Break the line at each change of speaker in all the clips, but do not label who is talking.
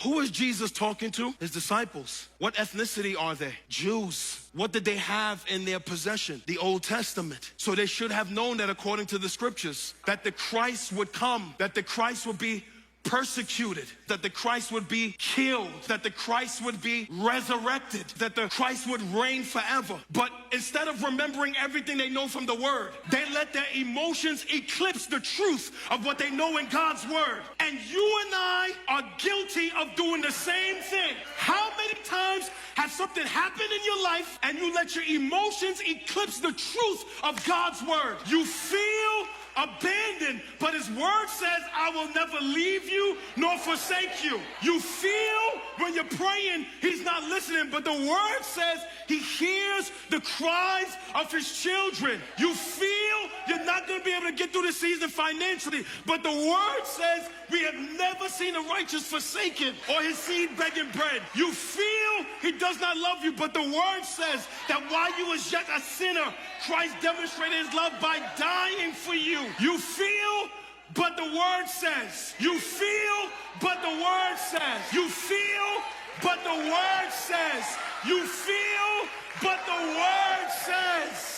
Who is Jesus talking to? His disciples. What ethnicity are they? Jews. What did they have in their possession? The Old Testament. So they should have known that according to the scriptures, that the Christ would come, that the Christ would be persecuted, that the Christ would be killed, that the Christ would be resurrected, that the Christ would reign forever. But instead of remembering everything they know from the Word, they let their emotions eclipse the truth of what they know in God's Word. And you and I are guilty of doing the same thing. How many times has something happened in your life and you let your emotions eclipse the truth of God's Word? You feel abandoned, but His Word says, I will never leave you nor forsake you. You feel when you're praying He's not listening, but the Word says He hears the cries of His children. You feel you're not going to be able to get through the season financially, but the Word says we have never seen the righteous forsaken or his seed begging bread. You feel He does not love you, but the Word says that while you was yet a sinner, Christ demonstrated His love by dying for you. You feel, but the Word says. You feel, but the Word says. You feel, but the Word says. You feel, but the Word says.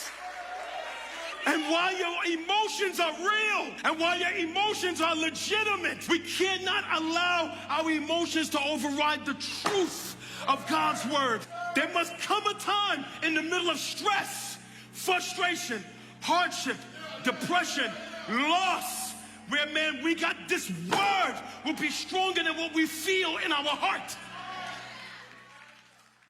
And while your emotions are real, and while your emotions are legitimate, we cannot allow our emotions to override the truth of God's Word. There must come a time in the middle of stress, frustration, hardship, depression, loss, where, man, we got this Word will be stronger than what we feel in our heart.